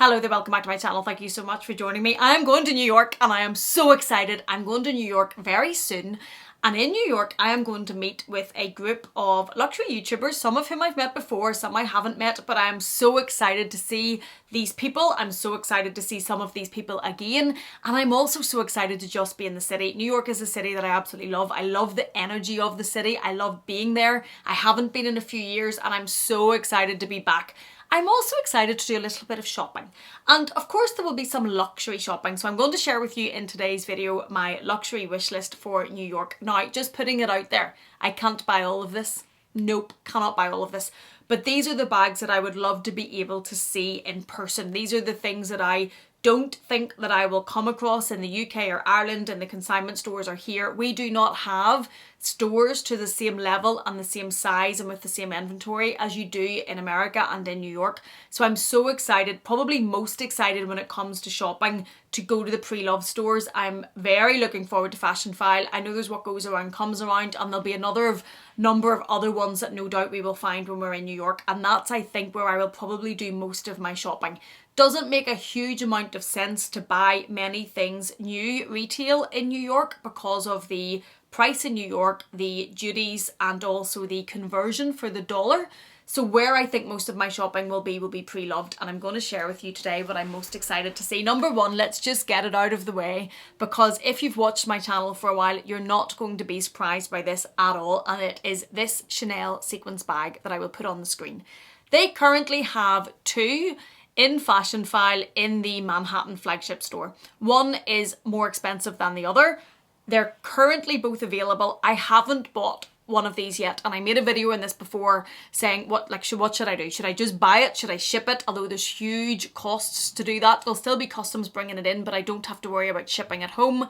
Hello there, welcome back to my channel. Thank you so much for joining me. I am going to New York and I am so excited. I'm going to New York very soon. And in New York, I am going to meet with a group of luxury YouTubers, some of whom I've met before, some I haven't met, but I am so excited to see these people. I'm so excited to see some of these people again. And I'm also so excited to just be in the city. New York is a city that I absolutely love. I love the energy of the city. I love being there. I haven't been in a few years and I'm so excited to be back. I'm also excited to do a little bit of shopping. And of course there will be some luxury shopping. So I'm going to share with you in today's video my luxury wish list for New York. Now, just putting it out there, I can't buy all of this. Nope, cannot buy all of this. But these are the bags that I would love to be able to see in person. These are the things that I don't think that I will come across in the UK or Ireland, and the consignment stores are here. We do not have stores to the same level and the same size and with the same inventory as you do in America and in New York. So I'm so excited, probably most excited when it comes to shopping, to go to the Preloved stores. I'm very looking forward to Fashion File. I know there's what goes around comes around, and there'll be another number of other ones that no doubt we will find when we're in New York, and that's, I think, where I will probably do most of my shopping. Doesn't make a huge amount of sense to buy many things new retail in New York because of the price in New York, the duties, and also the conversion for the dollar. So where I think most of my shopping will be Preloved, and I'm going to share with you today what I'm most excited to see. Number one, let's just get it out of the way, because if you've watched my channel for a while, you're not going to be surprised by this at all, and it is this Chanel sequins bag that I will put on the screen. They currently have two in Fashion File in the Manhattan flagship store. One is more expensive than the other. They're currently both available. I haven't bought one of these yet, and I made a video in this before saying what should I do? Should I just buy it? Should I ship it? Although there's huge costs to do that. There'll still be customs bringing it in, but I don't have to worry about shipping at home.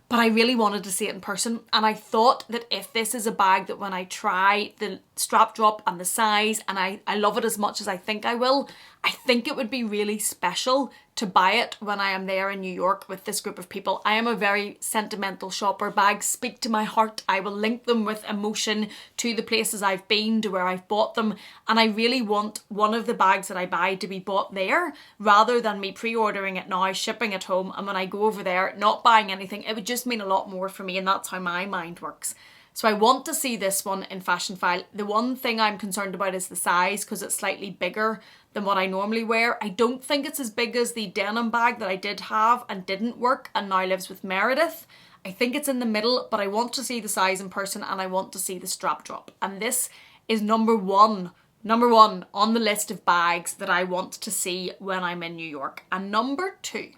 But I really wanted to see it in person, and I thought that if this is a bag that when I try the strap drop and the size, and I love it as much as I think I will, I think it would be really special to buy it when I am there in New York with this group of people. I am a very sentimental shopper. Bags speak to my heart. I will link them with emotion to the places I've been, to where I've bought them, and I really want one of the bags that I buy to be bought there rather than me pre-ordering it now, shipping it home, and when I go over there not buying anything. It would just mean a lot more for me, and that's how my mind works. So I want to see this one in Fashion File. The one thing I'm concerned about is the size, because it's slightly bigger than what I normally wear. I don't think it's as big as the denim bag that I did have and didn't work and now lives with Meredith. I think it's in the middle, but I want to see the size in person, and I want to see the strap drop. And this is number one on the list of bags that I want to see when I'm in New York. And number two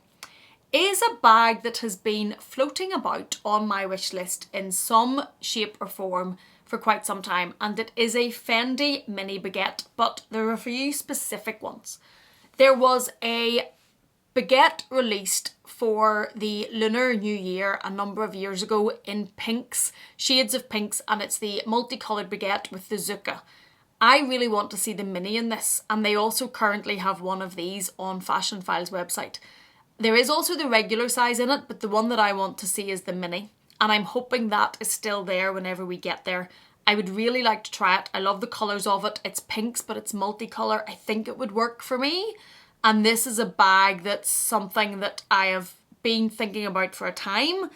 is a bag that has been floating about on my wish list in some shape or form for quite some time, and it is a Fendi mini baguette, but there are a few specific ones. There was a baguette released for the Lunar New Year a number of years ago in pinks, shades of pinks, and it's the multicoloured baguette with the zucca. I really want to see the mini in this, and they also currently have one of these on Fashion File's website. There is also the regular size in it, but the one that I want to see is the mini, and I'm hoping that is still there whenever we get there. I would really like to try it. I love the colours of it. It's pinks, but it's multicolour. I think it would work for me, and this is a bag that's something that I have been thinking about for a time,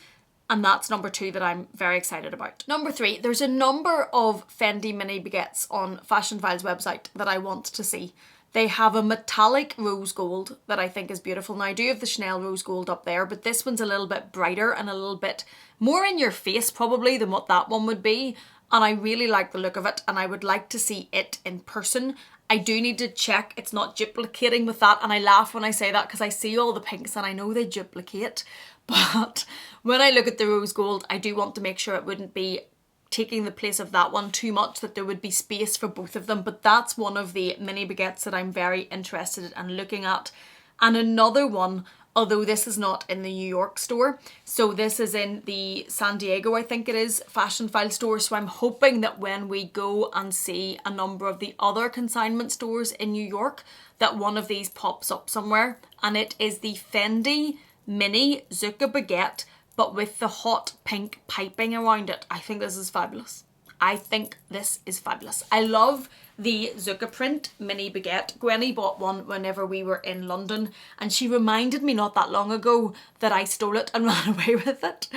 and that's number two that I'm very excited about. Number three, there's a number of Fendi mini baguettes on Fashion File's website that I want to see. They have a metallic rose gold that I think is beautiful. Now, I do have the Chanel rose gold up there, but this one's a little bit brighter and a little bit more in your face probably than what that one would be. And I really like the look of it, and I would like to see it in person. I do need to check it's not duplicating with that, and I laugh when I say that because I see all the pinks and I know they duplicate. But when I look at the rose gold, I do want to make sure it wouldn't be taking the place of that one too much, that there would be space for both of them. But that's one of the mini baguettes that I'm very interested in looking at. And another one, although this is not in the New York store, so this is in the San Diego, I think it is, Fashion File store. So I'm hoping that when we go and see a number of the other consignment stores in New York, that one of these pops up somewhere. And it is the Fendi mini zucca baguette, but with the hot pink piping around it. I think this is fabulous. I think this is fabulous. I love the Zucca print mini baguette. Gwenny bought one whenever we were in London, and she reminded me not that long ago that I stole it and ran away with it.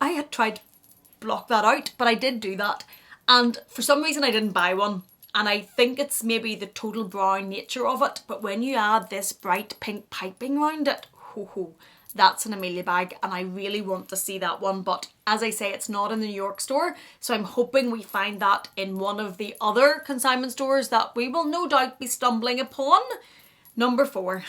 I had tried to block that out, but I did do that, and for some reason I didn't buy one. And I think it's maybe the total brown nature of it, but when you add this bright pink piping around it, ho ho, that's an Amelia bag, and I really want to see that one. But as I say, it's not in the New York store, so I'm hoping we find that in one of the other consignment stores that we will no doubt be stumbling upon. Number 4.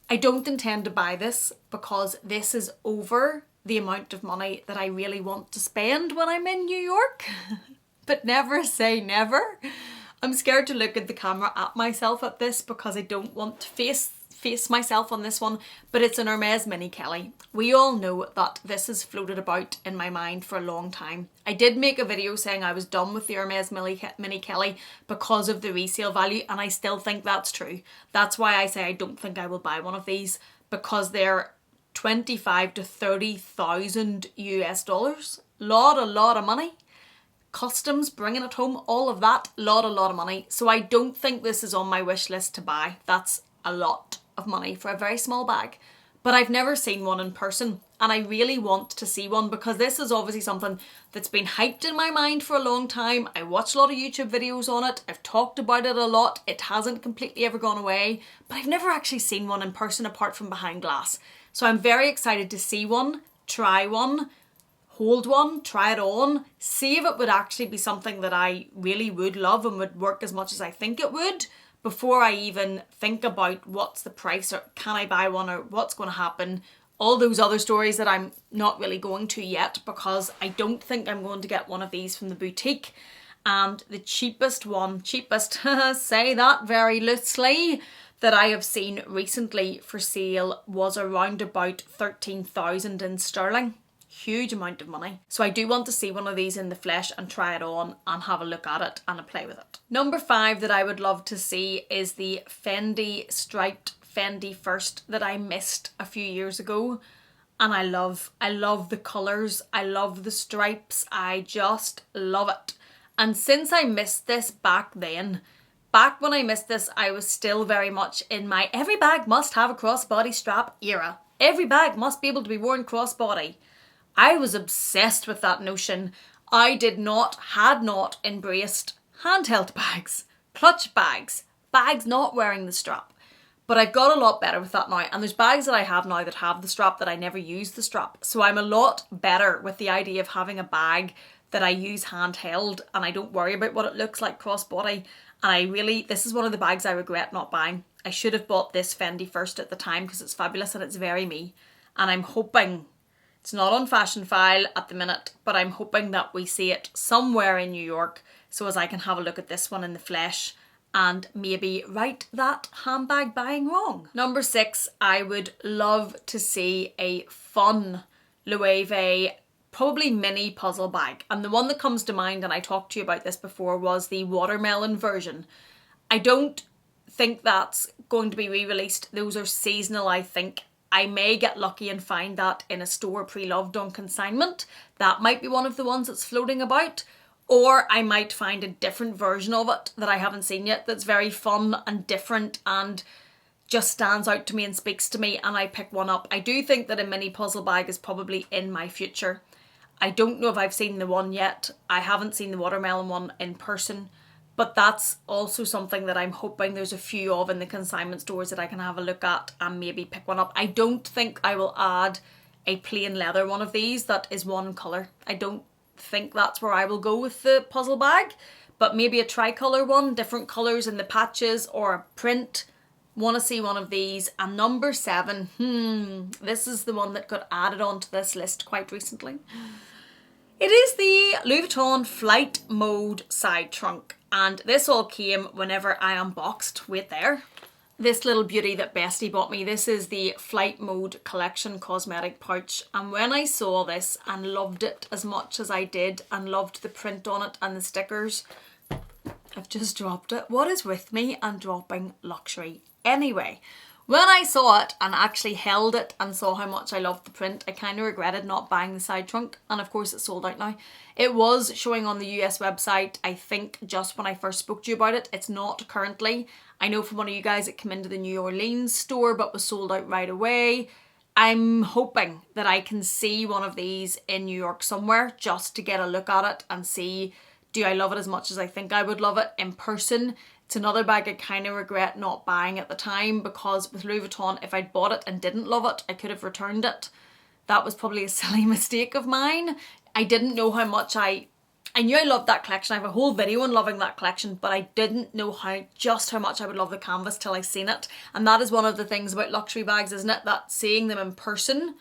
I don't intend to buy this because this is over the amount of money that I really want to spend when I'm in New York. But never say never. I'm scared to look at the camera at myself at this because I don't want to face myself on this one, but it's an Hermes Mini Kelly. We all know that this has floated about in my mind for a long time. I did make a video saying I was done with the Hermes Mini Kelly because of the resale value, and I still think that's true. That's why I say I don't think I will buy one of these, because they're 25 to 30,000 US dollars. A lot of money. Customs, bringing it home, all of that, lot of money. So I don't think this is on my wish list to buy. That's a lot of money for a very small bag. But I've never seen one in person, and I really want to see one because this is obviously something that's been hyped in my mind for a long time. I watched a lot of YouTube videos on it. I've talked about it a lot. It hasn't completely ever gone away, but I've never actually seen one in person apart from behind glass. So I'm very excited to see one, try one, hold one, try it on, see if it would actually be something that I really would love and would work as much as I think it would before I even think about what's the price or can I buy one or what's going to happen. All those other stories that I'm not really going to yet because I don't think I'm going to get one of these from the boutique. And the cheapest, say that very loosely, that I have seen recently for sale was around about 13,000 in sterling. Huge amount of money. So I do want to see one of these in the flesh and try it on and have a look at it and play with it. Number 5 that I would love to see is the Fendi striped Fendi First that I missed a few years ago. And I love the colours. I love the stripes. I just love it. And since I missed this back when I missed this, I was still very much in my every bag must have a crossbody strap era. Every bag must be able to be worn crossbody. I was obsessed with that notion. I had not embraced handheld bags, clutch bags, bags not wearing the strap. But I've got a lot better with that now. And there's bags that I have now that have the strap that I never use the strap. So I'm a lot better with the idea of having a bag that I use handheld and I don't worry about what it looks like crossbody. And this is one of the bags I regret not buying. I should have bought this Fendi First at the time because it's fabulous and it's very me. And I'm hoping, it's not on Fashion File at the minute, but I'm hoping that we see it somewhere in New York so as I can have a look at this one in the flesh and maybe right that handbag buying wrong. Number 6, I would love to see a fun Loewe, probably mini puzzle bag. And the one that comes to mind, and I talked to you about this before, was the watermelon version. I don't think that's going to be re-released. Those are seasonal, I think. I may get lucky and find that in a store Preloved on consignment. That might be one of the ones that's floating about. Or I might find a different version of it that I haven't seen yet that's very fun and different and just stands out to me and speaks to me and I pick one up. I do think that a mini puzzle bag is probably in my future. I don't know if I've seen the one yet. I haven't seen the watermelon one in person. But that's also something that I'm hoping there's a few of in the consignment stores that I can have a look at and maybe pick one up. I don't think I will add a plain leather one of these that is one colour. I don't think that's where I will go with the puzzle bag, but maybe a tricolour one, different colours in the patches or a print. Want to see one of these. And number 7, this is the one that got added onto this list quite recently. It is the Louis Vuitton Flight Mode side trunk. And this all came whenever I unboxed, this little beauty that Bestie bought me. This is the Flight Mode Collection cosmetic pouch. And when I saw this and loved it as much as I did and loved the print on it and the stickers, I've just dropped it. What is with me and dropping luxury? Anyway, When I saw it and actually held it and saw how much I loved the print, I kind of regretted not buying the side trunk, and of course it's sold out now. It was showing on the US website, I think, just when I first spoke to you about it. It's not currently. I know from one of you guys it came into the New Orleans store but was sold out right away. I'm hoping that I can see one of these in New York somewhere just to get a look at it and see, do I love it as much as I think I would love it in person? It's another bag I kind of regret not buying at the time, because with Louis Vuitton, if I'd bought it and didn't love it, I could have returned it. That was probably a silly mistake of mine. I didn't know how much I knew I loved that collection. I have a whole video on loving that collection, but I didn't know just how much I would love the canvas till I seen it. And that is one of the things about luxury bags, isn't it? That seeing them in person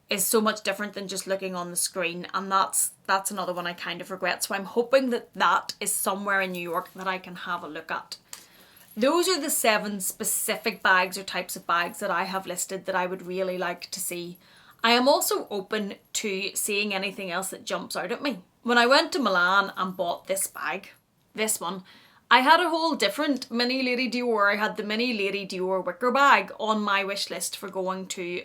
is so much different than just looking on the screen, and that's another one I kind of regret. So I'm hoping that that is somewhere in New York that I can have a look at. Those are the 7 specific bags or types of bags that I have listed that I would really like to see. I am also open to seeing anything else that jumps out at me. When I went to Milan and bought this bag, this one, I had a whole different mini Lady Dior. I had the mini Lady Dior wicker bag on my wish list for going to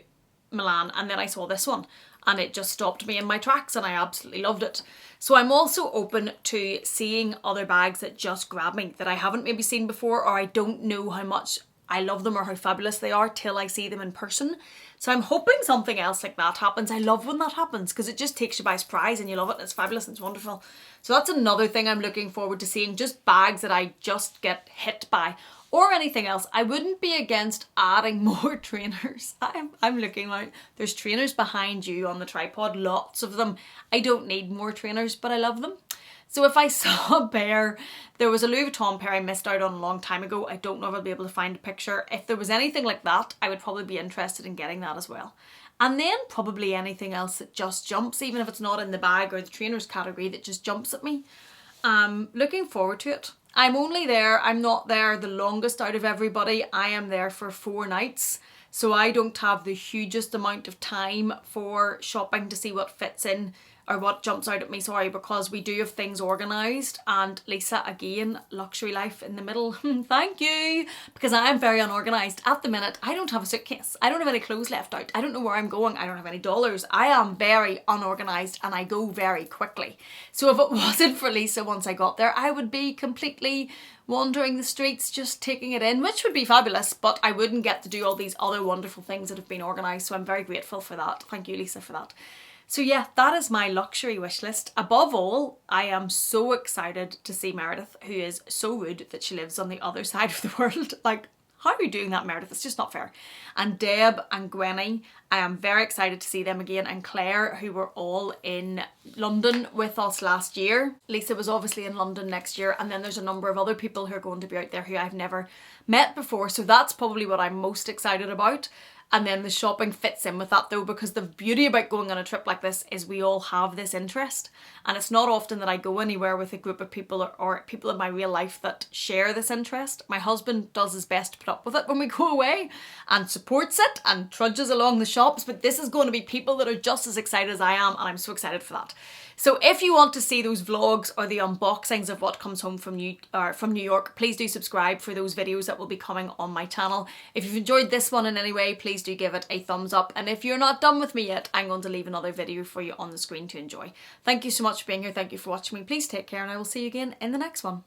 Milan, and then I saw this one and it just stopped me in my tracks and I absolutely loved it. So I'm also open to seeing other bags that just grab me, that I haven't maybe seen before, or I don't know how much I love them or how fabulous they are till I see them in person. So I'm hoping something else like that happens. I love when that happens because it just takes you by surprise and you love it and it's fabulous and it's wonderful. So that's another thing I'm looking forward to seeing, just bags that I just get hit by. Or anything else. I wouldn't be against adding more trainers. I'm looking like there's trainers behind you on the tripod, lots of them. I don't need more trainers, but I love them. So if I saw a pair, there was a Louis Vuitton pair I missed out on a long time ago. I don't know if I'll be able to find a picture. If there was anything like that, I would probably be interested in getting that as well. And then probably anything else that just jumps, even if it's not in the bag or the trainers category, that just jumps at me. Looking forward to it. I'm not there the longest out of everybody. I am there for 4 nights. So I don't have the hugest amount of time for shopping to see what fits in or what jumps out at me, sorry, because we do have things organised. And Lisa, again, luxury life in the middle. Thank you. Because I am very unorganised. At the minute, I don't have a suitcase. I don't have any clothes left out. I don't know where I'm going. I don't have any dollars. I am very unorganised and I go very quickly. So if it wasn't for Lisa once I got there, I would be completely wandering the streets, just taking it in, which would be fabulous, but I wouldn't get to do all these other wonderful things that have been organised. So I'm very grateful for that. Thank you, Lisa, for that. So yeah, that is my luxury wish list. Above all, I am so excited to see Meredith, who is so rude that she lives on the other side of the world. Like, how are you doing that, Meredith? It's just not fair. And Deb and Gwenny, I am very excited to see them again. And Claire, who were all in London with us last year. Lisa was obviously in London next year. And then there's a number of other people who are going to be out there who I've never met before. So that's probably what I'm most excited about. And then the shopping fits in with that though, because the beauty about going on a trip like this is we all have this interest. And it's not often that I go anywhere with a group of people or people in my real life that share this interest. My husband does his best to put up with it when we go away and supports it and trudges along the shops. But this is going to be people that are just as excited as I am, and I'm so excited for that. So if you want to see those vlogs or the unboxings of what comes home from New York, please do subscribe for those videos that will be coming on my channel. If you've enjoyed this one in any way, please do give it a thumbs up. And if you're not done with me yet, I'm going to leave another video for you on the screen to enjoy. Thank you so much for being here. Thank you for watching me. Please take care, and I will see you again in the next one.